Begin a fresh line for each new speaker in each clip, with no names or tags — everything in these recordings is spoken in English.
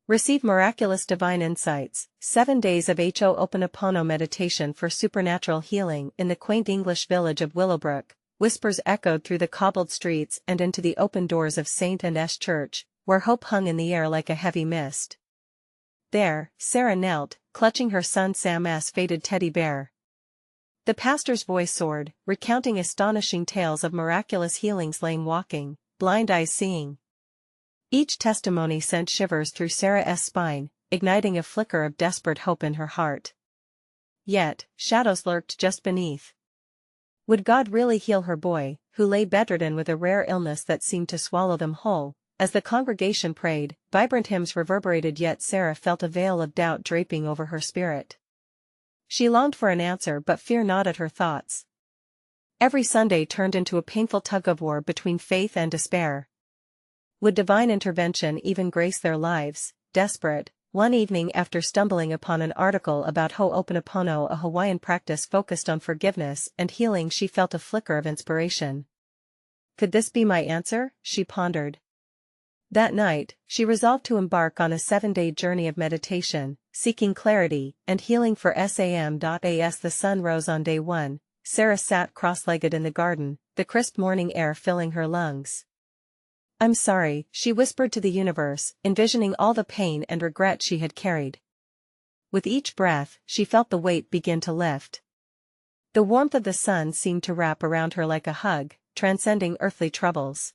Receive miraculous divine insights, 7 days of Ho'oponopono meditation for supernatural healing in the quaint English village of Willowbrook. Whispers echoed through the cobbled streets and into the open doors of St. Anne's Church, where hope hung in the air like a heavy mist. There, Sarah knelt, clutching her son Sam's faded teddy bear. The pastor's voice soared, recounting astonishing tales of miraculous healings, lame walking, blind eyes seeing. Each testimony sent shivers through Sarah's spine, igniting a flicker of desperate hope in her heart. Yet, shadows lurked just beneath. Would God really heal her boy, who lay bedridden with a rare illness that seemed to swallow them whole? As the congregation prayed, vibrant hymns reverberated, yet Sarah felt a veil of doubt draping over her spirit. She longed for an answer but fear gnawed her thoughts. Every Sunday turned into a painful tug-of-war between faith and despair. Would divine intervention even grace their lives? Desperate, one evening after stumbling upon an article about Ho'oponopono, a Hawaiian practice focused on forgiveness and healing, she felt a flicker of inspiration. Could this be my answer? She pondered. That night, she resolved to embark on a 7-day journey of meditation, seeking clarity and healing for Sam.as the sun rose on day 1, Sarah sat cross-legged in the garden, the crisp morning air filling her lungs. I'm sorry, she whispered to the universe, envisioning all the pain and regret she had carried. With each breath, she felt the weight begin to lift. The warmth of the sun seemed to wrap around her like a hug, transcending earthly troubles.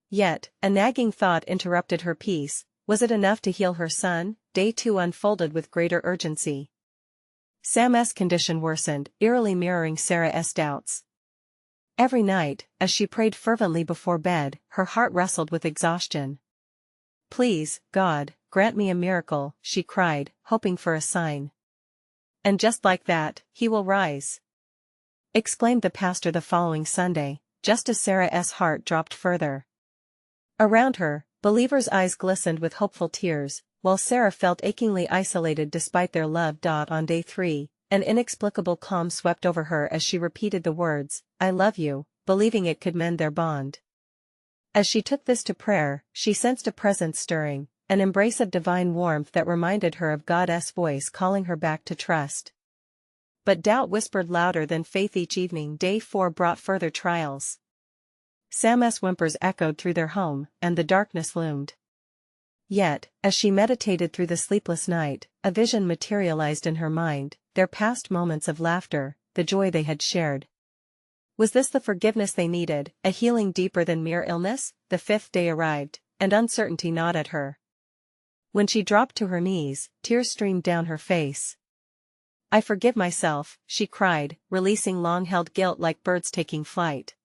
Yet, a nagging thought interrupted her peace. Was it enough to heal her son? Day 2 unfolded with greater urgency. Sam's condition worsened, eerily mirroring Sarah's doubts. Every night, as she prayed fervently before bed, her heart wrestled with exhaustion. Please, God, grant me a miracle, she cried, hoping for a sign. And just like that, he will rise, exclaimed the pastor the following Sunday, just as Sarah's heart dropped further. Around her, believers' eyes glistened with hopeful tears, while Sarah felt achingly isolated despite their love. On day 3, an inexplicable calm swept over her as she repeated the words, I love you, believing it could mend their bond. As she took this to prayer, she sensed a presence stirring, an embrace of divine warmth that reminded her of God's voice calling her back to trust. But doubt whispered louder than faith. Each evening, day 4 brought further trials. Sam's whimpers echoed through their home, and the darkness loomed. Yet, as she meditated through the sleepless night, a vision materialized in her mind, their past moments of laughter, the joy they had shared. Was this the forgiveness they needed, a healing deeper than mere illness? The 5th day arrived, and uncertainty gnawed at her. When she dropped to her knees, tears streamed down her face. I forgive myself, she cried, releasing long-held guilt like birds taking flight.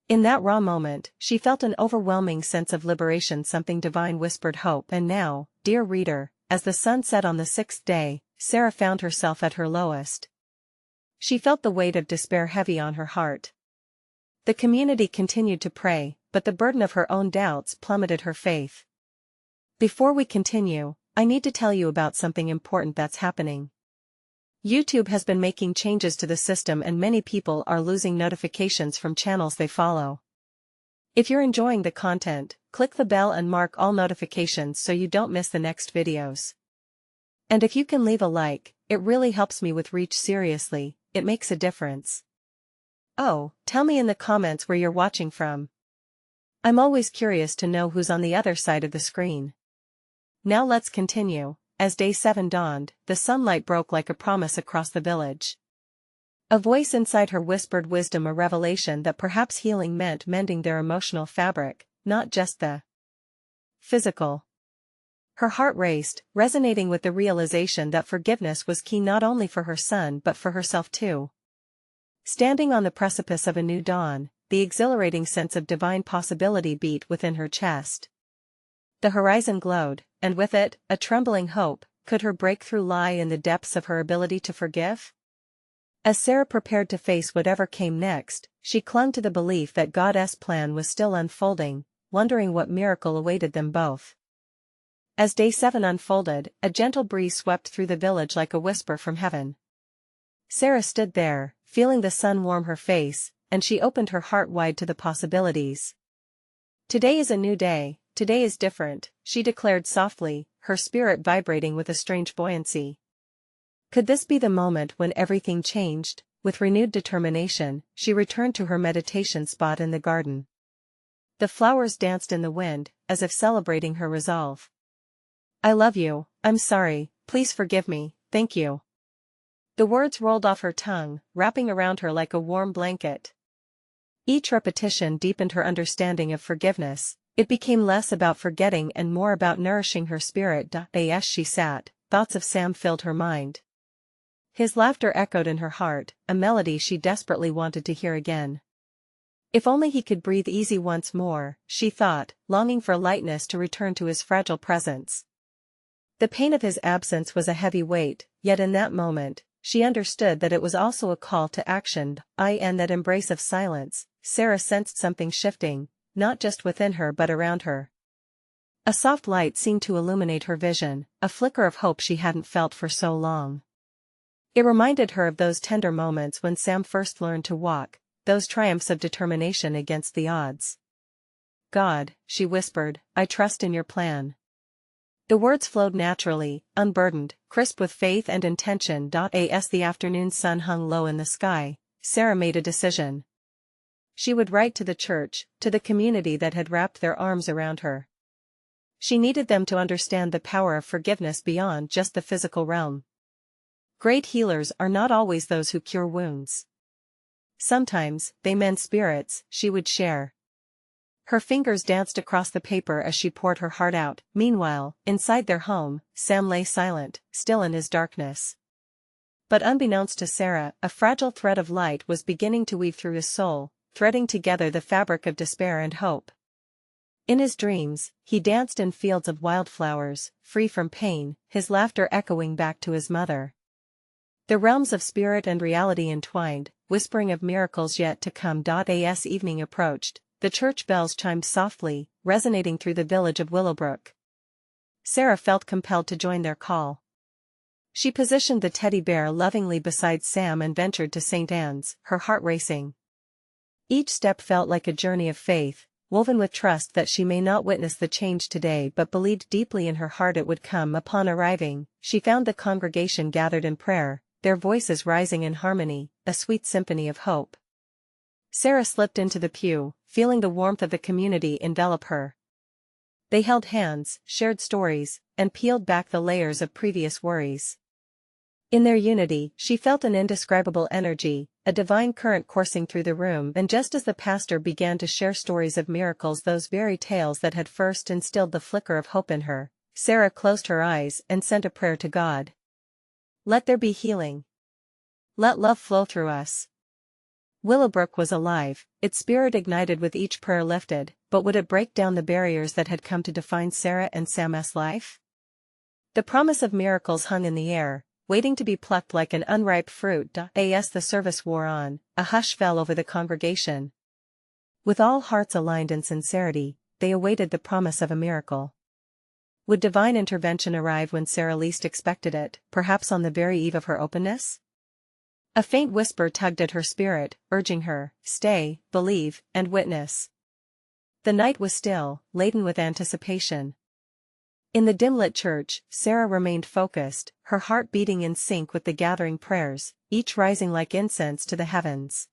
In that raw moment, she felt an overwhelming sense of liberation. Something divine whispered hope. And now, dear reader, as the sun set on the 6th day, Sarah found herself at her lowest. She felt the weight of despair heavy on her heart. The community continued to pray, but the burden of her own doubts plummeted her faith. Before we continue, I need to tell you about something important that's happening. YouTube has been making changes to the system and many people are losing notifications from channels they follow. If you're enjoying the content, click the bell and mark all notifications so you don't miss the next videos. And if you can leave a like, it really helps me with reach. Seriously, it makes a difference. Oh, tell me in the comments where you're watching from. I'm always curious to know who's on the other side of the screen. Now let's continue. As day 7 dawned, the sunlight broke like a promise across the village. A voice inside her whispered wisdom, a revelation that perhaps healing meant mending their emotional fabric, not just the physical. Her heart raced, resonating with the realization that forgiveness was key not only for her son but for herself too. Standing on the precipice of a new dawn, the exhilarating sense of divine possibility beat within her chest. The horizon glowed, and with it, a trembling hope. Could her breakthrough lie in the depths of her ability to forgive? As Sarah prepared to face whatever came next, she clung to the belief that God's plan was still unfolding, wondering what miracle awaited them both. As day 7 unfolded, a gentle breeze swept through the village like a whisper from heaven. Sarah stood there, feeling the sun warm her face, and she opened her heart wide to the possibilities. Today is a new day. Today is different, she declared softly, her spirit vibrating with a strange buoyancy. Could this be the moment when everything changed? With renewed determination, she returned to her meditation spot in the garden. The flowers danced in the wind, as if celebrating her resolve. "I love you, I'm sorry, please forgive me, thank you." The words rolled off her tongue, wrapping around her like a warm blanket. Each repetition deepened her understanding of forgiveness. It became less about forgetting and more about nourishing her spirit. As she sat, thoughts of Sam filled her mind. His laughter echoed in her heart, a melody she desperately wanted to hear again. If only he could breathe easy once more, she thought, longing for lightness to return to his fragile presence. The pain of his absence was a heavy weight, yet in that moment, she understood that it was also a call to action. In that embrace of silence, Sarah sensed something shifting, not just within her but around her. A soft light seemed to illuminate her vision, a flicker of hope she hadn't felt for so long. It reminded her of those tender moments when Sam first learned to walk, those triumphs of determination against the odds. "God," she whispered, "I trust in your plan." The words flowed naturally, unburdened, crisp with faith and intention. As the afternoon sun hung low in the sky, Sarah made a decision. She would write to the church, to the community that had wrapped their arms around her. She needed them to understand the power of forgiveness beyond just the physical realm. Great healers are not always those who cure wounds. Sometimes, they mend spirits, she would share. Her fingers danced across the paper as she poured her heart out. Meanwhile, inside their home, Sam lay silent, still in his darkness. But unbeknownst to Sarah, a fragile thread of light was beginning to weave through his soul, threading together the fabric of despair and hope. In his dreams, he danced in fields of wildflowers, free from pain, his laughter echoing back to his mother. The realms of spirit and reality entwined, whispering of miracles yet to come. As evening approached, the church bells chimed softly, resonating through the village of Willowbrook. Sarah felt compelled to join their call. She positioned the teddy bear lovingly beside Sam and ventured to St. Anne's, her heart racing. Each step felt like a journey of faith, woven with trust that she may not witness the change today but believed deeply in her heart it would come. Upon arriving, she found the congregation gathered in prayer, their voices rising in harmony, a sweet symphony of hope. Sarah slipped into the pew, feeling the warmth of the community envelop her. They held hands, shared stories, and peeled back the layers of previous worries. In their unity, she felt an indescribable energy, a divine current coursing through the room. And just as the pastor began to share stories of miracles, those very tales that had first instilled the flicker of hope in her, Sarah closed her eyes and sent a prayer to God. "Let there be healing. Let love flow through us." Willowbrook was alive, its spirit ignited with each prayer lifted, but would it break down the barriers that had come to define Sarah and Sam's life? The promise of miracles hung in the air, waiting to be plucked like an unripe fruit. As the service wore on, a hush fell over the congregation. With all hearts aligned in sincerity, they awaited the promise of a miracle. Would divine intervention arrive when Sarah least expected it, perhaps on the very eve of her openness? A faint whisper tugged at her spirit, urging her, "Stay, believe, and witness." The night was still, laden with anticipation. In the dim-lit church, Sarah remained focused, her heart beating in sync with the gathering prayers, each rising like incense to the heavens.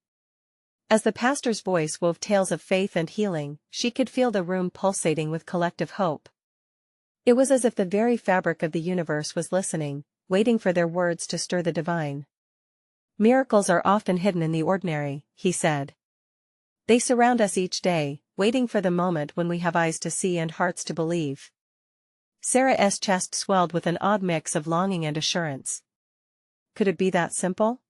As the pastor's voice wove tales of faith and healing, she could feel the room pulsating with collective hope. It was as if the very fabric of the universe was listening, waiting for their words to stir the divine. "Miracles are often hidden in the ordinary," he said. "They surround us each day, waiting for the moment when we have eyes to see and hearts to believe." Sarah's chest swelled with an odd mix of longing and assurance. Could it be that simple?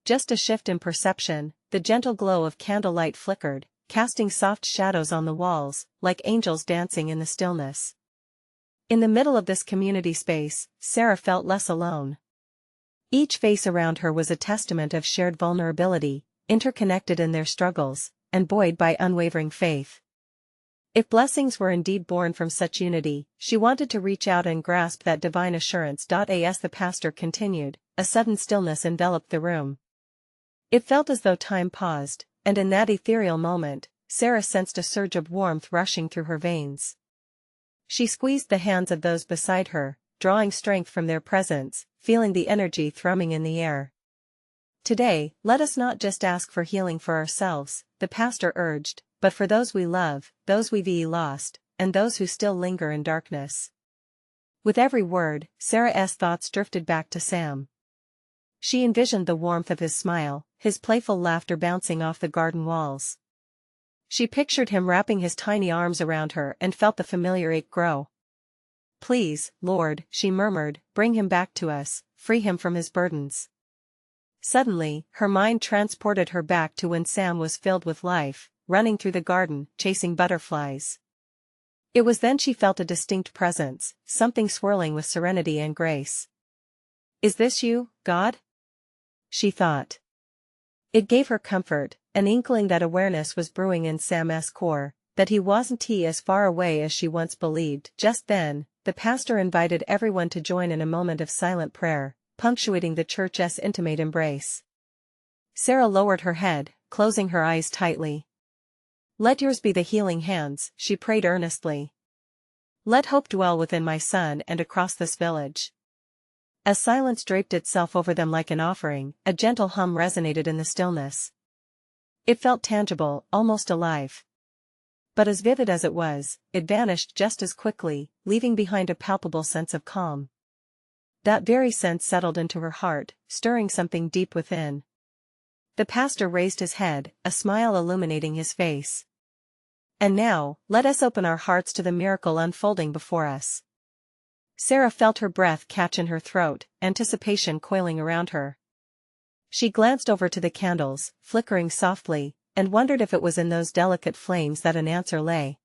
Just a shift in perception, the gentle glow of candlelight flickered, casting soft shadows on the walls, like angels dancing in the stillness. In the middle of this community space, Sarah felt less alone. Each face around her was a testament of shared vulnerability, interconnected in their struggles, and buoyed by unwavering faith. If blessings were indeed born from such unity, she wanted to reach out and grasp that divine assurance. As the pastor continued, a sudden stillness enveloped the room. It felt as though time paused, and in that ethereal moment, Sarah sensed a surge of warmth rushing through her veins. She squeezed the hands of those beside her, drawing strength from their presence, feeling the energy thrumming in the air. Today, let us not just ask for healing for ourselves, the pastor urged, but for those we love, those we've lost, and those who still linger in darkness. With every word, Sarah's thoughts drifted back to Sam. She envisioned the warmth of his smile, his playful laughter bouncing off the garden walls. She pictured him wrapping his tiny arms around her and felt the familiar ache grow. "Please, Lord," she murmured, "bring him back to us, free him from his burdens." Suddenly, her mind transported her back to when Sam was filled with life, running through the garden, chasing butterflies. It was then she felt a distinct presence, something swirling with serenity and grace. "Is this you, God?" she thought. It gave her comfort, an inkling that awareness was brewing in Sam's core, that he wasn't as far away as she once believed. Just then, the pastor invited everyone to join in a moment of silent prayer, punctuating the church's intimate embrace. Sarah lowered her head, closing her eyes tightly. "Let yours be the healing hands," she prayed earnestly. "Let hope dwell within my son and across this village." As silence draped itself over them like an offering, a gentle hum resonated in the stillness. It felt tangible, almost alive. But as vivid as it was, it vanished just as quickly, leaving behind a palpable sense of calm. That very sense settled into her heart, stirring something deep within. The pastor raised his head, a smile illuminating his face. "And now, let us open our hearts to the miracle unfolding before us." Sarah felt her breath catch in her throat, anticipation coiling around her. She glanced over to the candles, flickering softly, and wondered if it was in those delicate flames that an answer lay.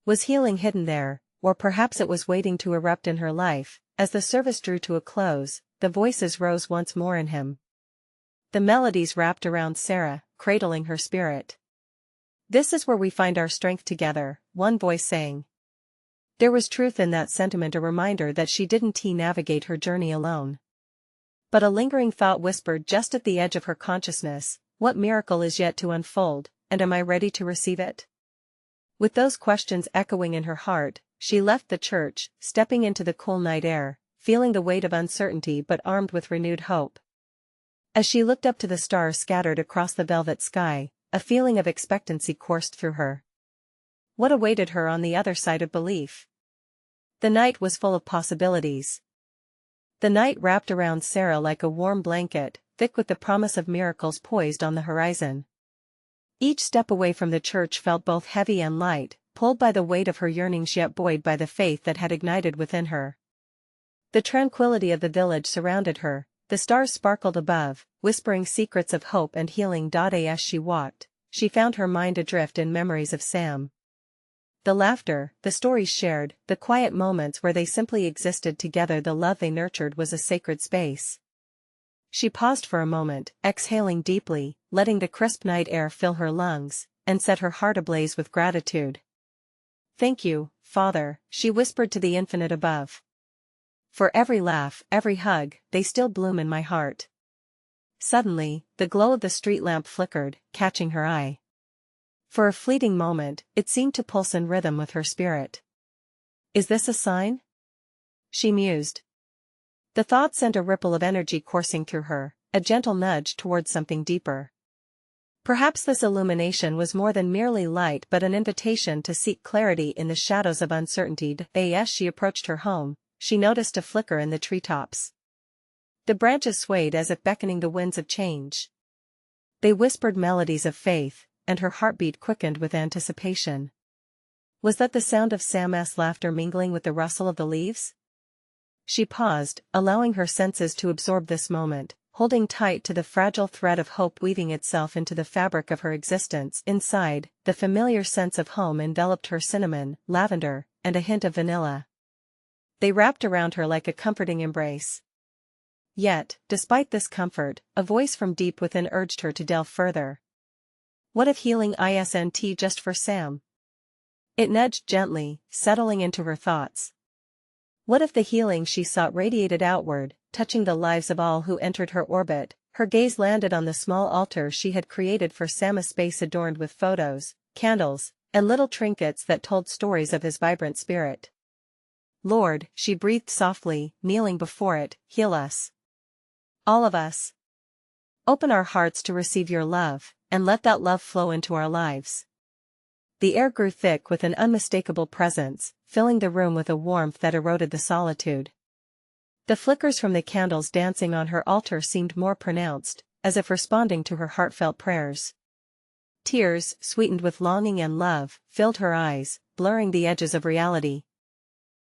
Was healing hidden there, or perhaps it was waiting to erupt in her life? As the service drew to a close, the voices rose once more in hymn. The melodies wrapped around Sarah, cradling her spirit. "This is where we find our strength together," one voice sang. There was truth in that sentiment, a reminder that she didn't navigate her journey alone. But a lingering thought whispered just at the edge of her consciousness, "What miracle is yet to unfold, and am I ready to receive it?" With those questions echoing in her heart, she left the church, stepping into the cool night air, feeling the weight of uncertainty but armed with renewed hope. As she looked up to the stars scattered across the velvet sky, a feeling of expectancy coursed through her. What awaited her on the other side of belief? The night was full of possibilities. The night wrapped around Sarah like a warm blanket, thick with the promise of miracles poised on the horizon. Each step away from the church felt both heavy and light, pulled by the weight of her yearnings yet buoyed by the faith that had ignited within her. The tranquility of the village surrounded her, the stars sparkled above, whispering secrets of hope and healing. As she walked, she found her mind adrift in memories of Sam. The laughter, the stories shared, the quiet moments where they simply existed together, the love they nurtured was a sacred space. She paused for a moment, exhaling deeply, letting the crisp night air fill her lungs, and set her heart ablaze with gratitude. "Thank you, Father," she whispered to the infinite above. "For every laugh, every hug, they still bloom in my heart." Suddenly, the glow of the street lamp flickered, catching her eye. For a fleeting moment, it seemed to pulse in rhythm with her spirit. "Is this a sign?" she mused. The thought sent a ripple of energy coursing through her, a gentle nudge towards something deeper. Perhaps this illumination was more than merely light but an invitation to seek clarity in the shadows of uncertainty. As she approached her home, she noticed a flicker in the treetops. The branches swayed as if beckoning the winds of change. They whispered melodies of faith, and her heartbeat quickened with anticipation. Was that the sound of Sam's laughter mingling with the rustle of the leaves? She paused, allowing her senses to absorb this moment, holding tight to the fragile thread of hope weaving itself into the fabric of her existence. Inside, the familiar sense of home enveloped her: cinnamon, lavender, and a hint of vanilla. They wrapped around her like a comforting embrace. Yet, despite this comfort, a voice from deep within urged her to delve further. What if healing isn't just for Sam? It nudged gently, settling into her thoughts. What if the healing she sought radiated outward, touching the lives of all who entered her orbit? Her gaze landed on the small altar she had created for Sam, a space adorned with photos, candles, and little trinkets that told stories of his vibrant spirit. Lord, she breathed softly, kneeling before it, heal us. All of us. Open our hearts to receive your love, and let that love flow into our lives. The air grew thick with an unmistakable presence, filling the room with a warmth that eroded the solitude. The flickers from the candles dancing on her altar seemed more pronounced, as if responding to her heartfelt prayers. Tears, sweetened with longing and love, filled her eyes, blurring the edges of reality.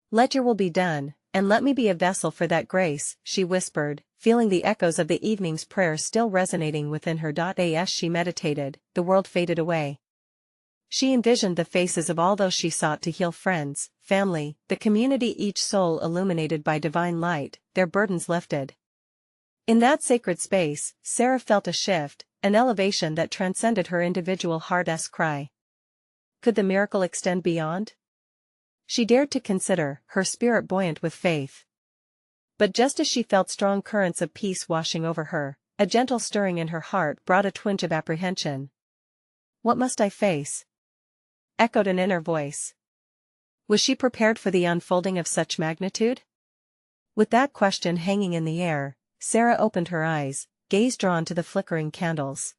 Let your will be done, and let me be a vessel for that grace, she whispered, feeling the echoes of the evening's prayer still resonating within her. As she meditated, the world faded away. She envisioned the faces of all those she sought to heal, friends, family, the community, each soul illuminated by divine light, their burdens lifted. In that sacred space, Sarah felt a shift, an elevation that transcended her individual heart's cry. Could the miracle extend beyond? She dared to consider, her spirit buoyant with faith. But just as she felt strong currents of peace washing over her, a gentle stirring in her heart brought a twinge of apprehension. What must I face? Echoed an inner voice. Was she prepared for the unfolding of such magnitude? With that question hanging in the air, Sarah opened her eyes, gaze drawn to the flickering candles.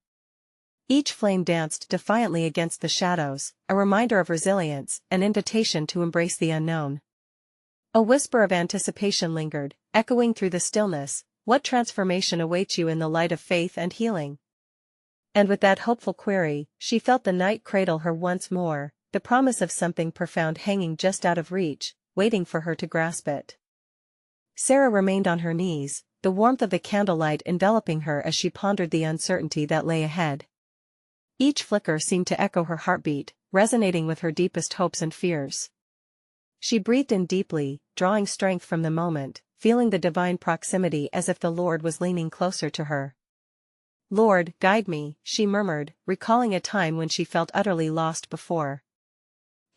Each flame danced defiantly against the shadows, a reminder of resilience, an invitation to embrace the unknown. A whisper of anticipation lingered, echoing through the stillness. What transformation awaits you in the light of faith and healing? And with that hopeful query, she felt the night cradle her once more, the promise of something profound hanging just out of reach, waiting for her to grasp it. Sarah remained on her knees, the warmth of the candlelight enveloping her as she pondered the uncertainty that lay ahead. Each flicker seemed to echo her heartbeat, resonating with her deepest hopes and fears. She breathed in deeply, drawing strength from the moment, feeling the divine proximity as if the Lord was leaning closer to her. Lord, guide me, she murmured, recalling a time when she felt utterly lost before.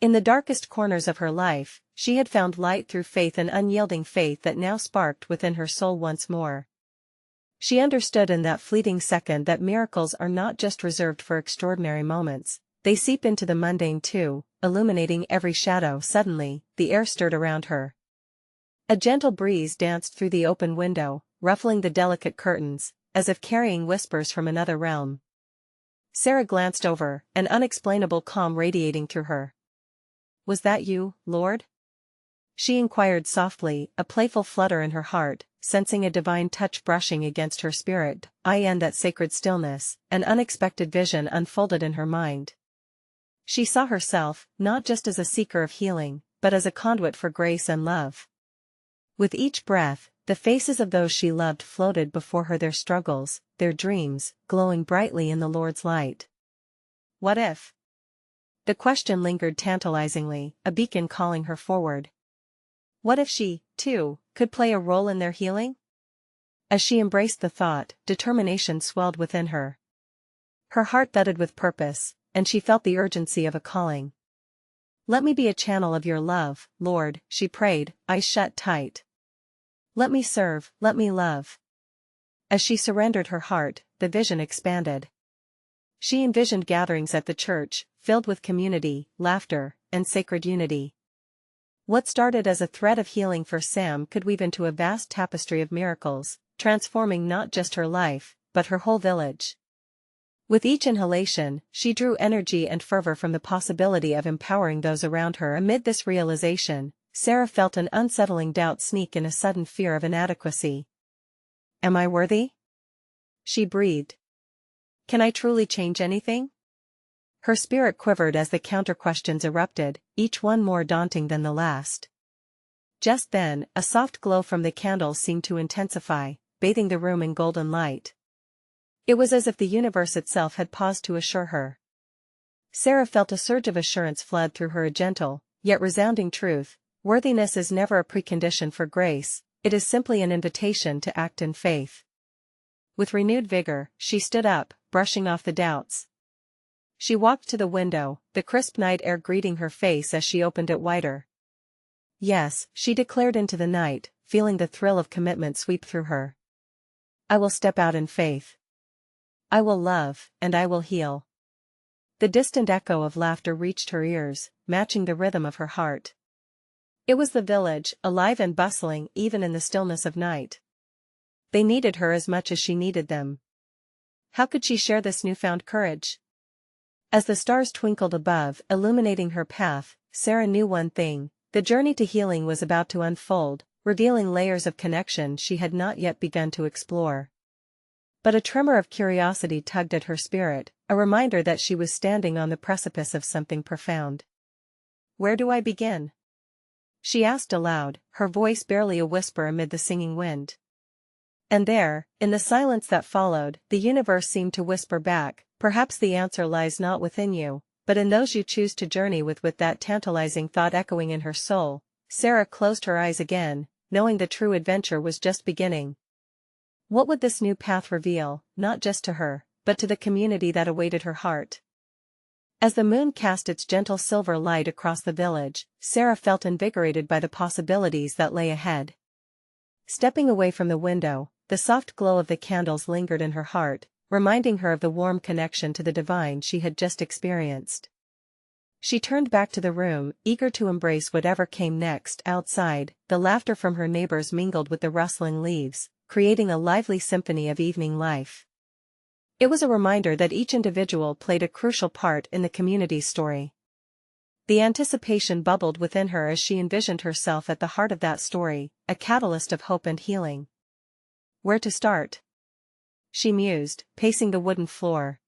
In the darkest corners of her life, she had found light through faith, an unyielding faith that now sparked within her soul once more. She understood in that fleeting second that miracles are not just reserved for extraordinary moments, they seep into the mundane too, illuminating every shadow. Suddenly, the air stirred around her. A gentle breeze danced through the open window, ruffling the delicate curtains, as if carrying whispers from another realm. Sarah glanced over, an unexplainable calm radiating through her. Was that you, Lord? She inquired softly, a playful flutter in her heart, sensing a divine touch brushing against her spirit. In that sacred stillness, an unexpected vision unfolded in her mind. She saw herself, not just as a seeker of healing, but as a conduit for grace and love. With each breath, the faces of those she loved floated before her, their struggles, their dreams, glowing brightly in the Lord's light. What if? The question lingered tantalizingly, a beacon calling her forward. What if she, too, could play a role in their healing? As she embraced the thought, determination swelled within her. Her heart thudded with purpose, and she felt the urgency of a calling. Let me be a channel of your love, Lord, she prayed, eyes shut tight. Let me serve, let me love. As she surrendered her heart, the vision expanded. She envisioned gatherings at the church, filled with community, laughter, and sacred unity. What started as a thread of healing for Sam could weave into a vast tapestry of miracles, transforming not just her life, but her whole village. With each inhalation, she drew energy and fervor from the possibility of empowering those around her. Amid this realization, Sarah felt an unsettling doubt sneak in, a sudden fear of inadequacy. Am I worthy? She breathed. Can I truly change anything? Her spirit quivered as the counter-questions erupted, each one more daunting than the last. Just then, a soft glow from the candles seemed to intensify, bathing the room in golden light. It was as if the universe itself had paused to assure her. Sarah felt a surge of assurance flood through her, a gentle, yet resounding truth. Worthiness is never a precondition for grace, it is simply an invitation to act in faith. With renewed vigor, she stood up, brushing off the doubts. She walked to the window, the crisp night air greeting her face as she opened it wider. Yes, she declared into the night, feeling the thrill of commitment sweep through her. I will step out in faith. I will love, and I will heal. The distant echo of laughter reached her ears, matching the rhythm of her heart. It was the village, alive and bustling even in the stillness of night. They needed her as much as she needed them. How could she share this newfound courage? As the stars twinkled above, illuminating her path, Sarah knew one thing: the journey to healing was about to unfold, revealing layers of connection she had not yet begun to explore. But a tremor of curiosity tugged at her spirit, a reminder that she was standing on the precipice of something profound. "Where do I begin?" she asked aloud, her voice barely a whisper amid the singing wind. And there, in the silence that followed, the universe seemed to whisper back, "Perhaps the answer lies not within you, but in those you choose to journey with." With that tantalizing thought echoing in her soul, Sarah closed her eyes again, knowing the true adventure was just beginning. What would this new path reveal, not just to her, but to the community that awaited her heart? As the moon cast its gentle silver light across the village, Sarah felt invigorated by the possibilities that lay ahead. Stepping away from the window, the soft glow of the candles lingered in her heart, reminding her of the warm connection to the divine she had just experienced. She turned back to the room, eager to embrace whatever came next. Outside, the laughter from her neighbors mingled with the rustling leaves, creating a lively symphony of evening life. It was a reminder that each individual played a crucial part in the community's story. The anticipation bubbled within her as she envisioned herself at the heart of that story, a catalyst of hope and healing. Where to start? She mused, pacing the wooden floor.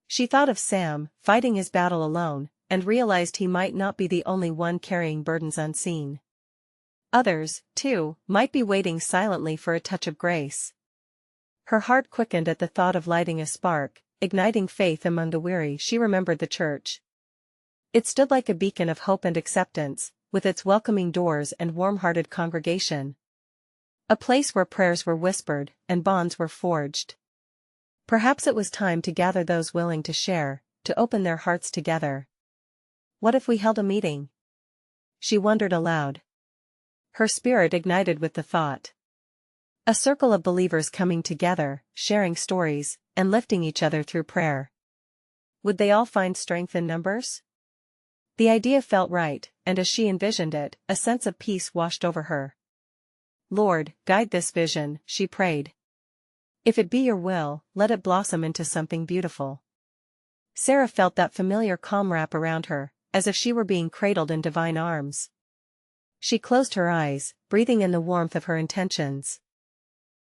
She thought of Sam, fighting his battle alone, and realized he might not be the only one carrying burdens unseen. Others, too, might be waiting silently for a touch of grace. Her heart quickened at the thought of lighting a spark, igniting faith among the weary. She remembered the church. It stood like a beacon of hope and acceptance, with its welcoming doors and warm-hearted congregation. A place where prayers were whispered, and bonds were forged. Perhaps it was time to gather those willing to share, to open their hearts together. What if we held a meeting? She wondered aloud. Her spirit ignited with the thought. A circle of believers coming together, sharing stories, and lifting each other through prayer. Would they all find strength in numbers? The idea felt right, and as she envisioned it, a sense of peace washed over her. "Lord, guide this vision," she prayed. "If it be your will, let it blossom into something beautiful." Sarah felt that familiar calm wrap around her, as if she were being cradled in divine arms. She closed her eyes, breathing in the warmth of her intentions.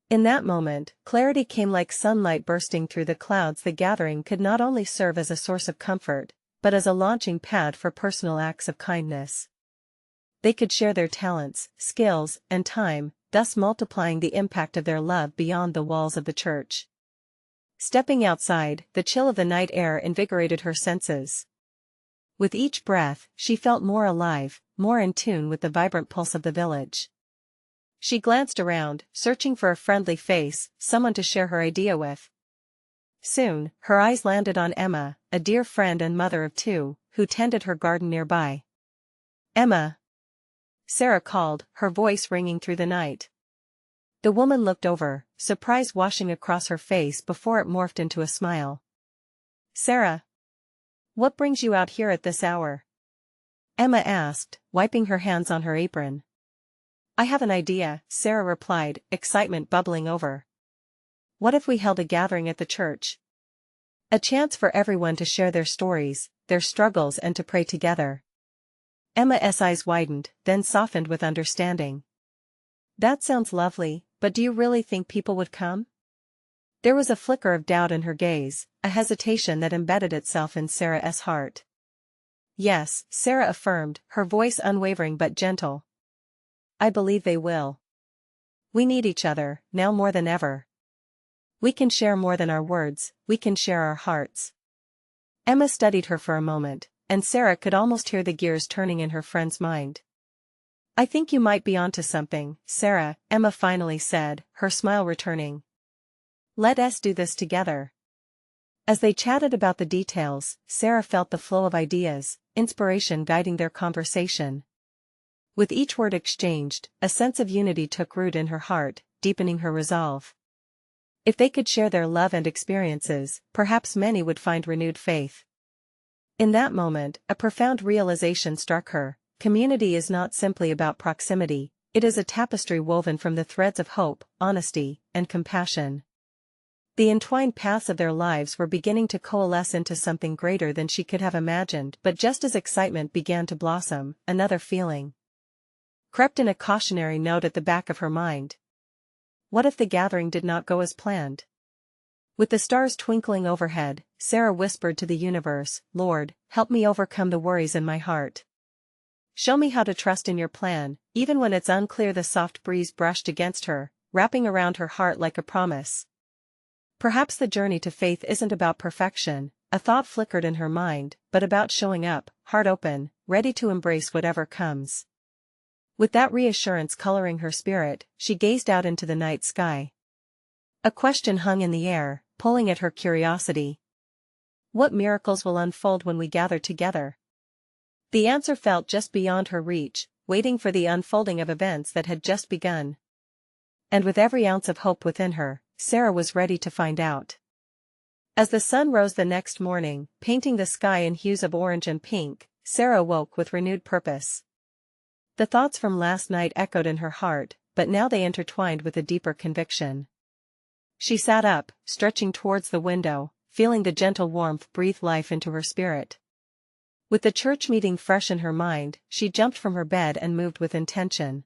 In that moment, clarity came like sunlight bursting through the clouds. The gathering could not only serve as a source of comfort, but as a launching pad for personal acts of kindness. They could share their talents, skills, and time, thus multiplying the impact of their love beyond the walls of the church. Stepping outside, the chill of the night air invigorated her senses. With each breath, she felt more alive, more in tune with the vibrant pulse of the village. She glanced around, searching for a friendly face, someone to share her idea with. Soon, her eyes landed on Emma, a dear friend and mother of two, who tended her garden nearby. "Emma!" Sarah called, her voice ringing through the night. The woman looked over, surprise washing across her face before it morphed into a smile. "Sarah! What brings you out here at this hour?" Emma asked, wiping her hands on her apron. "I have an idea," Sarah replied, excitement bubbling over. "What if we held a gathering at the church? A chance for everyone to share their stories, their struggles, and to pray together." Emma's eyes widened, then softened with understanding. "That sounds lovely, but do you really think people would come?" There was a flicker of doubt in her gaze, a hesitation that embedded itself in Sarah's heart. "Yes," Sarah affirmed, her voice unwavering but gentle. "I believe they will. We need each other, now more than ever. We can share more than our words, we can share our hearts." Emma studied her for a moment, and Sarah could almost hear the gears turning in her friend's mind. "I think you might be onto something, Sarah," Emma finally said, her smile returning. "Let us do this together." As they chatted about the details, Sarah felt the flow of ideas, inspiration guiding their conversation. With each word exchanged, a sense of unity took root in her heart, deepening her resolve. If they could share their love and experiences, perhaps many would find renewed faith. In that moment, a profound realization struck her: community is not simply about proximity, it is a tapestry woven from the threads of hope, honesty, and compassion. The entwined paths of their lives were beginning to coalesce into something greater than she could have imagined, but just as excitement began to blossom, another feeling crept in, a cautionary note at the back of her mind. What if the gathering did not go as planned? With the stars twinkling overhead, Sarah whispered to the universe, "Lord, help me overcome the worries in my heart. Show me how to trust in your plan, even when it's unclear." The soft breeze brushed against her, wrapping around her heart like a promise. Perhaps the journey to faith isn't about perfection, a thought flickered in her mind, but about showing up, heart open, ready to embrace whatever comes. With that reassurance coloring her spirit, she gazed out into the night sky. A question hung in the air, pulling at her curiosity. What miracles will unfold when we gather together? The answer felt just beyond her reach, waiting for the unfolding of events that had just begun. And with every ounce of hope within her, Sarah was ready to find out. As the sun rose the next morning, painting the sky in hues of orange and pink, Sarah woke with renewed purpose. The thoughts from last night echoed in her heart, but now they intertwined with a deeper conviction. She sat up, stretching towards the window, feeling the gentle warmth breathe life into her spirit. With the church meeting fresh in her mind, she jumped from her bed and moved with intention.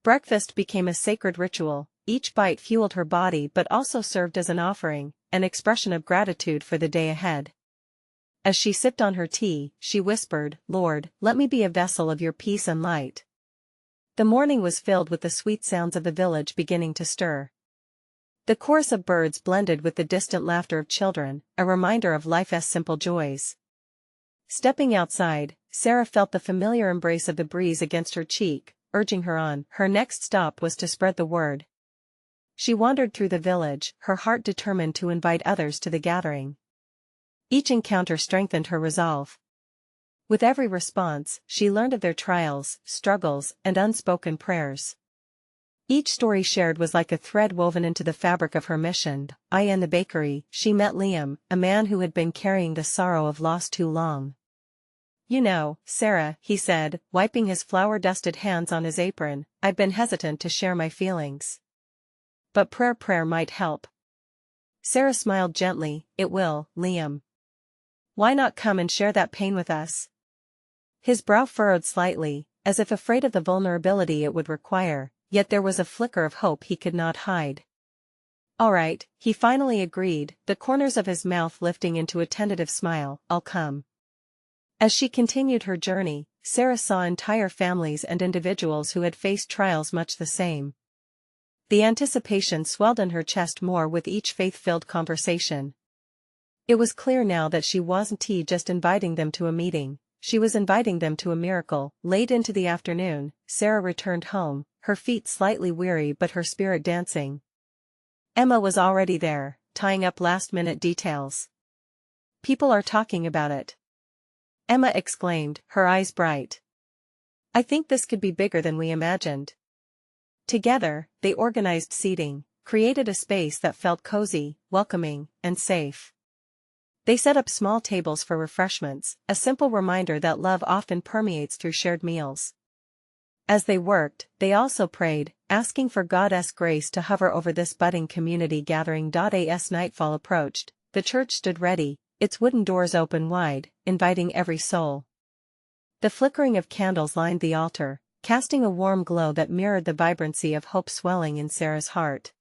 Breakfast became a sacred ritual. Each bite fueled her body but also served as an offering, an expression of gratitude for the day ahead. As she sipped on her tea, she whispered, "Lord, let me be a vessel of your peace and light." The morning was filled with the sweet sounds of the village beginning to stir. The chorus of birds blended with the distant laughter of children, a reminder of life's simple joys. Stepping outside, Sarah felt the familiar embrace of the breeze against her cheek, urging her on. Her next stop was to spread the word. She wandered through the village, her heart determined to invite others to the gathering. Each encounter strengthened her resolve. With every response, she learned of their trials, struggles, and unspoken prayers. Each story shared was like a thread woven into the fabric of her mission. In the bakery, she met Liam, a man who had been carrying the sorrow of loss too long. "You know, Sarah," he said, wiping his flour-dusted hands on his apron, "I've been hesitant to share my feelings. But prayer might help." Sarah smiled gently. "It will, Liam. Why not come and share that pain with us?" His brow furrowed slightly, as if afraid of the vulnerability it would require, yet there was a flicker of hope he could not hide. "All right," he finally agreed, the corners of his mouth lifting into a tentative smile, "I'll come." As she continued her journey, Sarah saw entire families and individuals who had faced trials much the same. The anticipation swelled in her chest more with each faith-filled conversation. It was clear now that she wasn't just inviting them to a meeting, she was inviting them to a miracle. Late into the afternoon, Sarah returned home, her feet slightly weary but her spirit dancing. Emma was already there, tying up last-minute details. "People are talking about it," Emma exclaimed, her eyes bright. "I think this could be bigger than we imagined." Together, they organized seating, created a space that felt cozy, welcoming, and safe. They set up small tables for refreshments, a simple reminder that love often permeates through shared meals. As they worked, they also prayed, asking for God's grace to hover over this budding community gathering. As nightfall approached, the church stood ready, its wooden doors open wide, inviting every soul. The flickering of candles lined the altar, casting a warm glow that mirrored the vibrancy of hope swelling in Sarah's heart.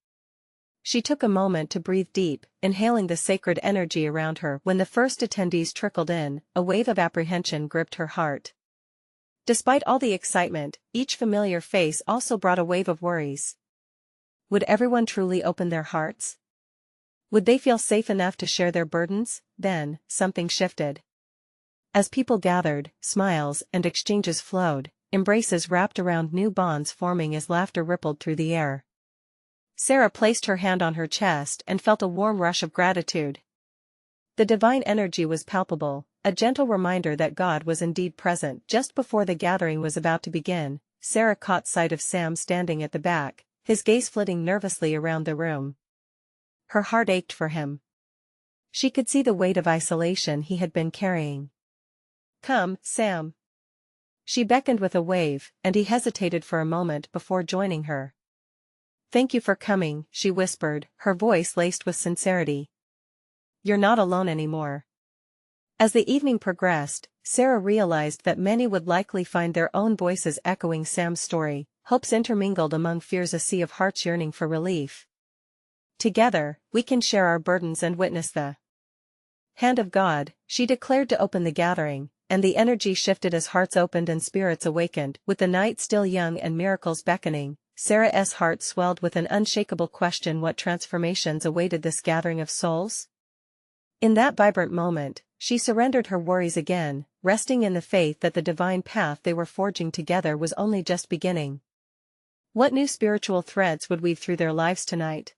She took a moment to breathe deep, inhaling the sacred energy around her. When the first attendees trickled in, a wave of apprehension gripped her heart. Despite all the excitement, each familiar face also brought a wave of worries. Would everyone truly open their hearts? Would they feel safe enough to share their burdens? Then, something shifted. As people gathered, smiles and exchanges flowed, embraces wrapped around new bonds forming as laughter rippled through the air. Sarah placed her hand on her chest and felt a warm rush of gratitude. The divine energy was palpable, a gentle reminder that God was indeed present. Just before the gathering was about to begin, Sarah caught sight of Sam standing at the back, his gaze flitting nervously around the room. Her heart ached for him. She could see the weight of isolation he had been carrying. "Come, Sam," She beckoned with a wave, and he hesitated for a moment before joining her. "Thank you for coming," she whispered, her voice laced with sincerity. "You're not alone anymore." As the evening progressed, Sarah realized that many would likely find their own voices echoing Sam's story, hopes intermingled among fears, a sea of hearts yearning for relief. "Together, we can share our burdens and witness the hand of God," she declared to open the gathering, and the energy shifted as hearts opened and spirits awakened. With the night still young and miracles beckoning, Sarah's heart swelled with an unshakable question: what transformations awaited this gathering of souls? In that vibrant moment, she surrendered her worries again, resting in the faith that the divine path they were forging together was only just beginning. What new spiritual threads would weave through their lives tonight?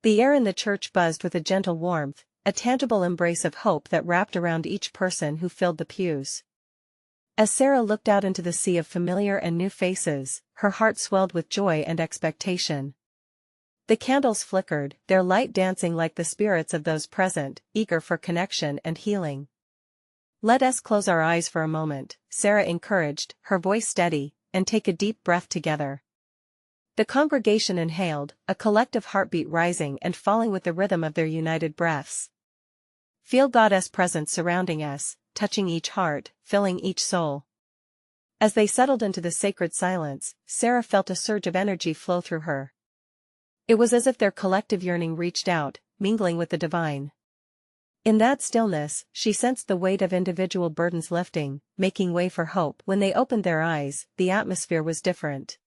The air in the church buzzed with a gentle warmth, a tangible embrace of hope that wrapped around each person who filled the pews. As Sarah looked out into the sea of familiar and new faces, her heart swelled with joy and expectation. The candles flickered, their light dancing like the spirits of those present, eager for connection and healing. "Let us close our eyes for a moment," Sarah encouraged, her voice steady, "and take a deep breath together." The congregation inhaled, a collective heartbeat rising and falling with the rhythm of their united breaths. "Feel God's presence surrounding us, touching each heart, filling each soul." As they settled into the sacred silence, Sarah felt a surge of energy flow through her. It was as if their collective yearning reached out, mingling with the divine. In that stillness, she sensed the weight of individual burdens lifting, making way for hope. When they opened their eyes, the atmosphere was different.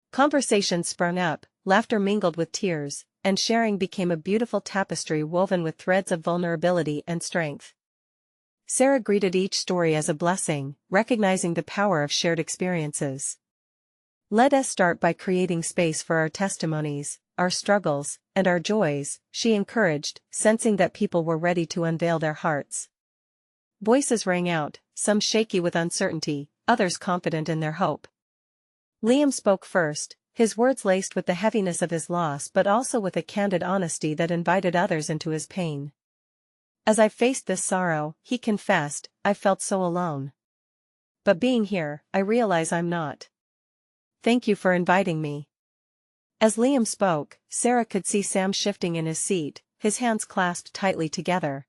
Conversations sprung up, laughter mingled with tears, and sharing became a beautiful tapestry woven with threads of vulnerability and strength. Sarah greeted each story as a blessing, recognizing the power of shared experiences. "Let us start by creating space for our testimonies, our struggles, and our joys," she encouraged, sensing that people were ready to unveil their hearts. Voices rang out, some shaky with uncertainty, others confident in their hope. Liam spoke first, his words laced with the heaviness of his loss but also with a candid honesty that invited others into his pain. "As I faced this sorrow," he confessed, "I felt so alone. But being here, I realize I'm not. Thank you for inviting me." As Liam spoke, Sarah could see Sam shifting in his seat, his hands clasped tightly together.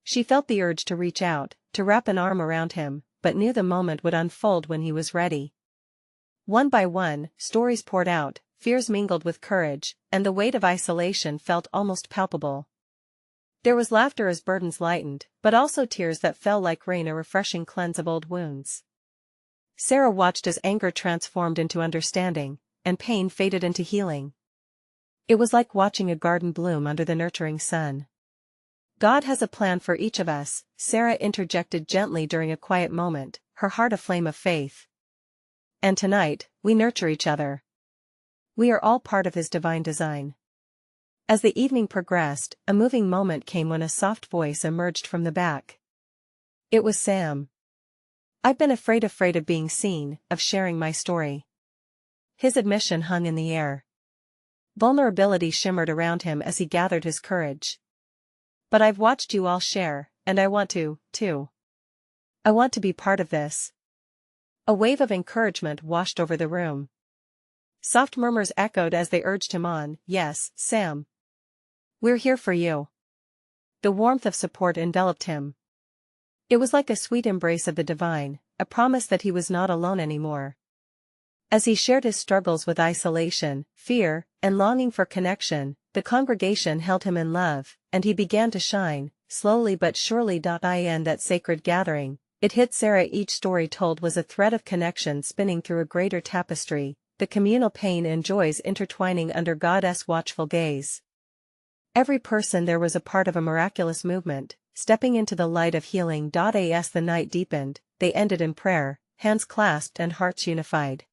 She felt the urge to reach out, to wrap an arm around him, but knew the moment would unfold when he was ready. One by one, stories poured out, fears mingled with courage, and the weight of isolation felt almost palpable. There was laughter as burdens lightened, but also tears that fell like rain, a refreshing cleanse of old wounds. Sarah watched as anger transformed into understanding, and pain faded into healing. It was like watching a garden bloom under the nurturing sun. "God has a plan for each of us," Sarah interjected gently during a quiet moment, her heart a flame of faith. "And tonight, we nurture each other. We are all part of His divine design." As the evening progressed, a moving moment came when a soft voice emerged from the back. It was Sam. "I've been afraid of being seen, of sharing my story." His admission hung in the air. Vulnerability shimmered around him as he gathered his courage. "But I've watched you all share, and I want to, too. I want to be part of this." A wave of encouragement washed over the room. Soft murmurs echoed as they urged him on. "Yes, Sam. We're here for you." The warmth of support enveloped him. It was like a sweet embrace of the divine, a promise that he was not alone anymore. As he shared his struggles with isolation, fear, and longing for connection, the congregation held him in love, and he began to shine, slowly but surely. In that sacred gathering, it hit Sarah each story told was a thread of connection spinning through a greater tapestry, the communal pain and joys intertwining under God's watchful gaze. Every person there was a part of a miraculous movement, stepping into the light of healing. As the night deepened, they ended in prayer, hands clasped and hearts unified.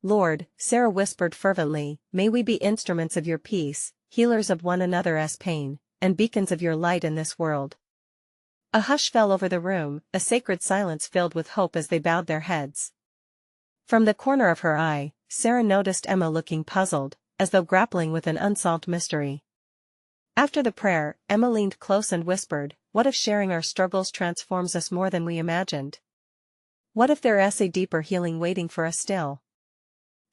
"Lord," Sarah whispered fervently, "may we be instruments of your peace, healers of one another's pain, and beacons of your light in this world." A hush fell over the room, a sacred silence filled with hope as they bowed their heads. From the corner of her eye, Sarah noticed Emma looking puzzled, as though grappling with an unsolved mystery. After the prayer, Emma leaned close and whispered, "What if sharing our struggles transforms us more than we imagined? What if there's a deeper healing waiting for us still?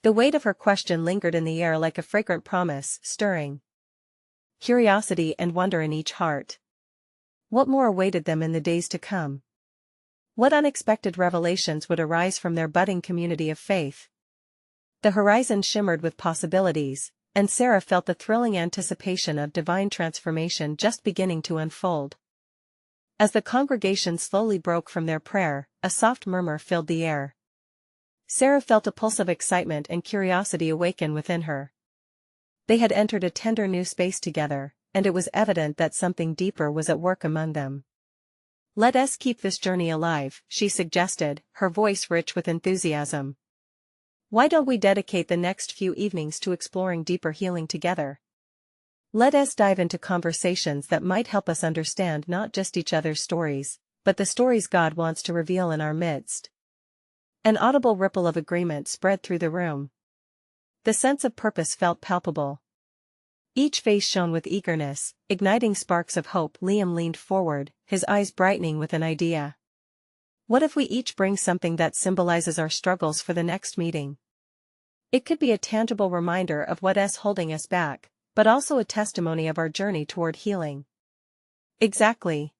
The weight of her question lingered in the air like a fragrant promise, stirring curiosity and wonder in each heart. What more awaited them in the days to come? What unexpected revelations would arise from their budding community of faith? The horizon shimmered with possibilities, and Sarah felt the thrilling anticipation of divine transformation just beginning to unfold. As the congregation slowly broke from their prayer, a soft murmur filled the air. Sarah felt a pulse of excitement and curiosity awaken within her. They had entered a tender new space together, and it was evident that something deeper was at work among them. "Let us keep this journey alive," she suggested, her voice rich with enthusiasm. "Why don't we dedicate the next few evenings to exploring deeper healing together? Let us dive into conversations that might help us understand not just each other's stories, but the stories God wants to reveal in our midst." An audible ripple of agreement spread through the room. The sense of purpose felt palpable. Each face shone with eagerness, igniting sparks of hope. Liam leaned forward, his eyes brightening with an idea. "What if we each bring something that symbolizes our struggles for the next meeting? It could be a tangible reminder of what's holding us back, but also a testimony of our journey toward healing." "Exactly,"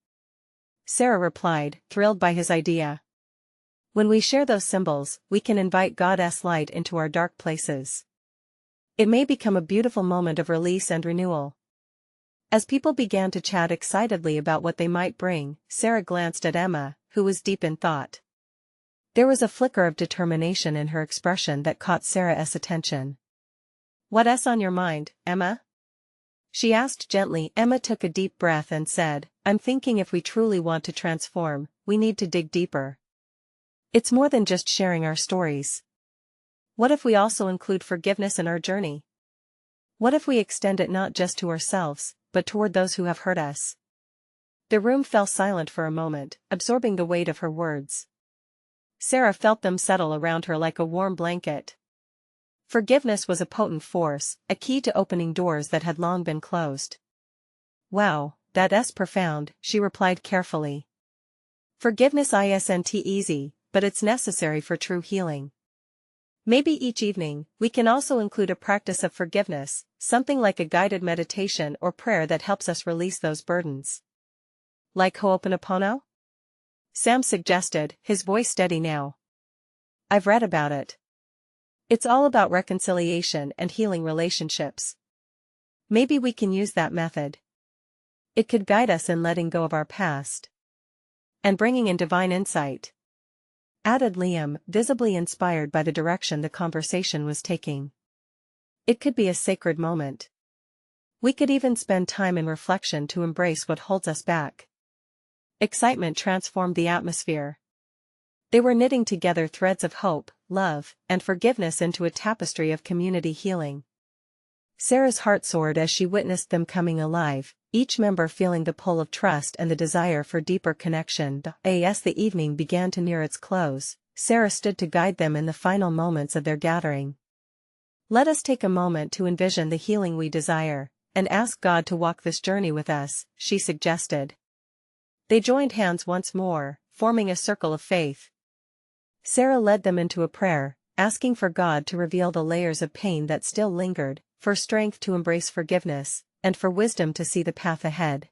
Sarah replied, thrilled by his idea. "When we share those symbols, we can invite God's light into our dark places. It may become a beautiful moment of release and renewal." As people began to chat excitedly about what they might bring, Sarah glanced at Emma, who was deep in thought. There was a flicker of determination in her expression that caught Sarah's attention. "What's on your mind, Emma?" she asked gently. Emma took a deep breath and said, "I'm thinking if we truly want to transform, we need to dig deeper. It's more than just sharing our stories. What if we also include forgiveness in our journey? What if we extend it not just to ourselves, but toward those who have hurt us?" The room fell silent for a moment, absorbing the weight of her words. Sarah felt them settle around her like a warm blanket. Forgiveness was a potent force, a key to opening doors that had long been closed. "Wow, that's profound," she replied carefully. "Forgiveness isn't easy, but it's necessary for true healing. Maybe each evening, we can also include a practice of forgiveness, something like a guided meditation or prayer that helps us release those burdens." "Like Ho'oponopono?" Sam suggested, his voice steady now. "I've read about it. It's all about reconciliation and healing relationships. Maybe we can use that method. It could guide us in letting go of our past and bringing in divine insight," added Liam, visibly inspired by the direction the conversation was taking. "It could be a sacred moment. We could even spend time in reflection to embrace what holds us back." Excitement transformed the atmosphere. They were knitting together threads of hope, love, and forgiveness into a tapestry of community healing. Sarah's heart soared as she witnessed them coming alive, each member feeling the pull of trust and the desire for deeper connection. As the evening began to near its close, Sarah stood to guide them in the final moments of their gathering. "Let us take a moment to envision the healing we desire, and ask God to walk this journey with us," she suggested. They joined hands once more, forming a circle of faith. Sarah led them into a prayer, asking for God to reveal the layers of pain that still lingered, for strength to embrace forgiveness, and for wisdom to see the path ahead.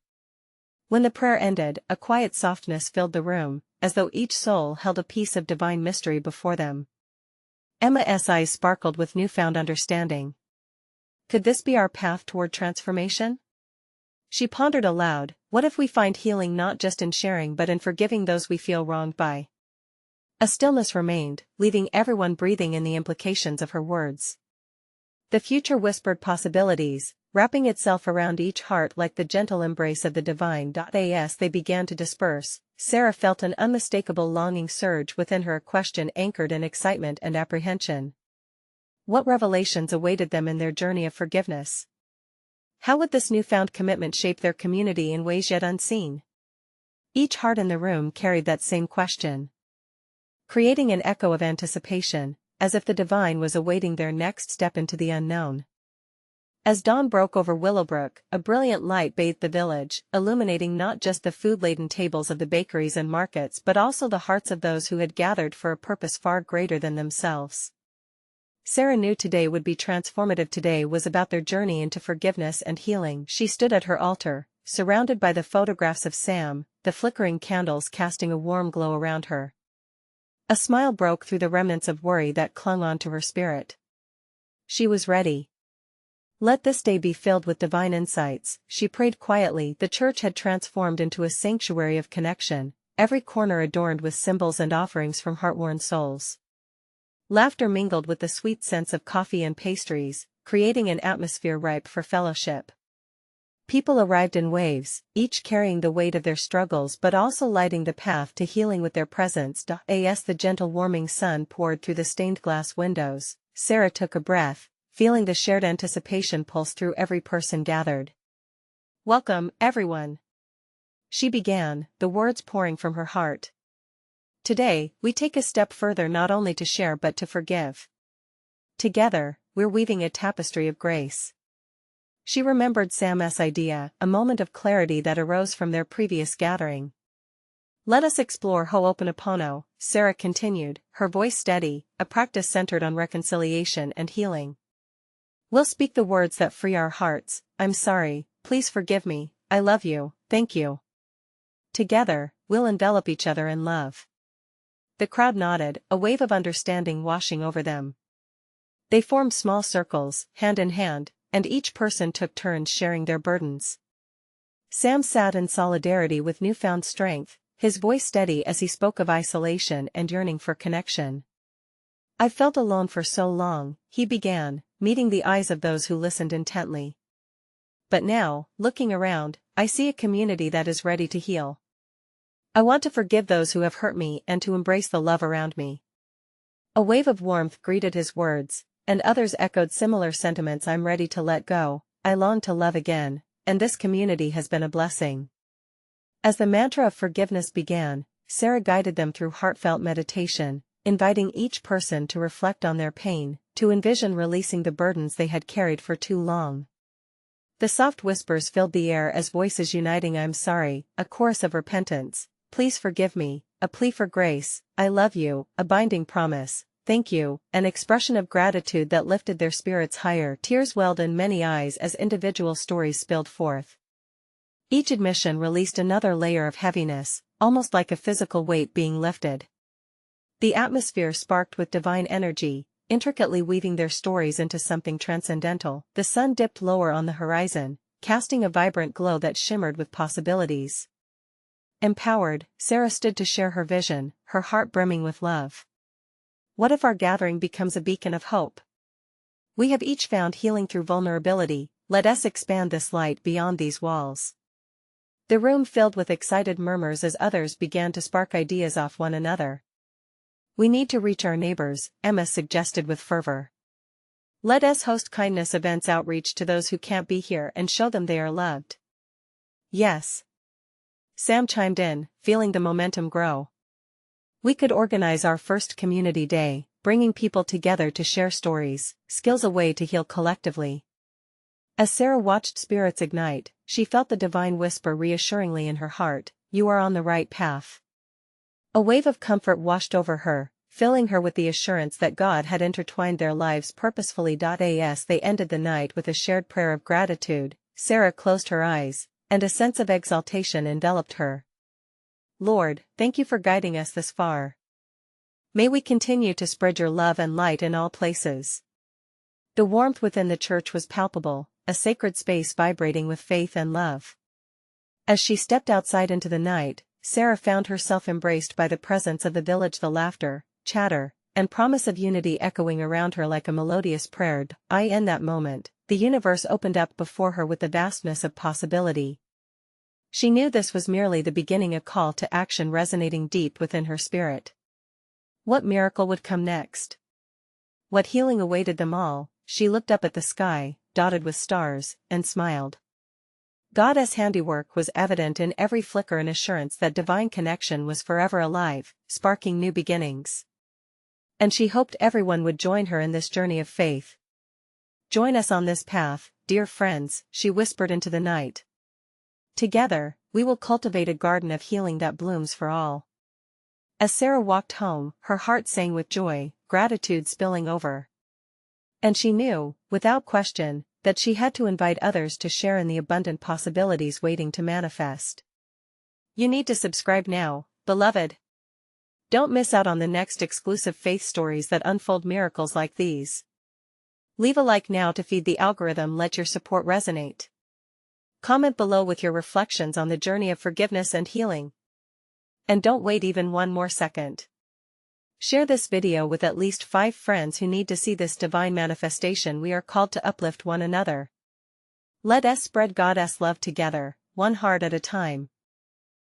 When the prayer ended, a quiet softness filled the room, as though each soul held a piece of divine mystery before them. Emma's eyes sparkled with newfound understanding. Could this be our path toward transformation? She pondered aloud, what if we find healing not just in sharing but in forgiving those we feel wronged by? A stillness remained, leaving everyone breathing in the implications of her words. The future whispered possibilities, wrapping itself around each heart like the gentle embrace of the divine. As they began to disperse, Sarah felt an unmistakable longing surge within her, a question anchored in excitement and apprehension. What revelations awaited them in their journey of forgiveness? How would this newfound commitment shape their community in ways yet unseen? Each heart in the room carried that same question, creating an echo of anticipation, as if the divine was awaiting their next step into the unknown. As dawn broke over Willowbrook, a brilliant light bathed the village, illuminating not just the food-laden tables of the bakeries and markets but also the hearts of those who had gathered for a purpose far greater than themselves. Sarah knew today would be transformative. Today was about their journey into forgiveness and healing. She stood at her altar, surrounded by the photographs of Sam, the flickering candles casting a warm glow around her. A smile broke through the remnants of worry that clung onto her spirit. She was ready. Let this day be filled with divine insights, she prayed quietly. The church had transformed into a sanctuary of connection, every corner adorned with symbols and offerings from heart-worn souls. Laughter mingled with the sweet scents of coffee and pastries, creating an atmosphere ripe for fellowship. People arrived in waves, each carrying the weight of their struggles but also lighting the path to healing with their presence. As the gentle warming sun poured through the stained glass windows, Sarah took a breath, feeling the shared anticipation pulse through every person gathered. "Welcome, everyone," she began, the words pouring from her heart. "Today, we take a step further, not only to share but to forgive. Together, we're weaving a tapestry of grace." She remembered Sam's idea, a moment of clarity that arose from their previous gathering. "Let us explore Ho'oponopono," Sarah continued, her voice steady, a practice centered on reconciliation and healing. "We'll speak the words that free our hearts: I'm sorry, please forgive me, I love you, thank you. Together, we'll envelop each other in love." The crowd nodded, a wave of understanding washing over them. They formed small circles, hand in hand, and each person took turns sharing their burdens. Sam sat in solidarity with newfound strength, his voice steady as he spoke of isolation and yearning for connection. "I've felt alone for so long," he began, meeting the eyes of those who listened intently. "But now, looking around, I see a community that is ready to heal. I want to forgive those who have hurt me and to embrace the love around me." A wave of warmth greeted his words, and others echoed similar sentiments. "I'm ready to let go, I long to love again, and this community has been a blessing." As the mantra of forgiveness began, Sarah guided them through heartfelt meditation, inviting each person to reflect on their pain, to envision releasing the burdens they had carried for too long. The soft whispers filled the air as voices uniting: "I'm sorry," a chorus of repentance; "Please forgive me," a plea for grace; "I love you," a binding promise; "Thank you," an expression of gratitude that lifted their spirits higher. Tears welled in many eyes as individual stories spilled forth. Each admission released another layer of heaviness, almost like a physical weight being lifted. The atmosphere sparked with divine energy, intricately weaving their stories into something transcendental. The sun dipped lower on the horizon, casting a vibrant glow that shimmered with possibilities. Empowered, Sarah stood to share her vision, her heart brimming with love. "What if our gathering becomes a beacon of hope? We have each found healing through vulnerability, let us expand this light beyond these walls." The room filled with excited murmurs as others began to spark ideas off one another. "We need to reach our neighbors," Emma suggested with fervor. "Let us host kindness events, outreach to those who can't be here and show them they are loved." "Yes," Sam chimed in, feeling the momentum grow. "We could organize our first community day, bringing people together to share stories, skills, a way to heal collectively." As Sarah watched spirits ignite, she felt the divine whisper reassuringly in her heart: "You are on the right path." A wave of comfort washed over her, filling her with the assurance that God had intertwined their lives purposefully. As they ended the night with a shared prayer of gratitude, Sarah closed her eyes, and a sense of exaltation enveloped her. "Lord, thank you for guiding us this far. May we continue to spread your love and light in all places." The warmth within the church was palpable, a sacred space vibrating with faith and love. As she stepped outside into the night, Sarah found herself embraced by the presence of the village, the laughter, chatter, and promise of unity echoing around her like a melodious prayer. In that moment, the universe opened up before her with the vastness of possibility. She knew this was merely the beginning, a call to action resonating deep within her spirit. What miracle would come next? What healing awaited them all? She looked up at the sky, dotted with stars, and smiled. God's handiwork was evident in every flicker, an assurance that divine connection was forever alive, sparking new beginnings. And she hoped everyone would join her in this journey of faith. Join us on this path, dear friends, she whispered into the night. Together, we will cultivate a garden of healing that blooms for all. As Sarah walked home, her heart sang with joy, gratitude spilling over. And she knew, without question, that she had to invite others to share in the abundant possibilities waiting to manifest. You need to subscribe now, beloved. Don't miss out on the next exclusive faith stories that unfold miracles like these. Leave a like now to feed the algorithm. Let your support resonate. Comment below with your reflections on the journey of forgiveness and healing. And don't wait even one more second. Share this video with at least 5 friends who need to see this divine manifestation. We are called to uplift one another. Let us spread God's love together, one heart at a time.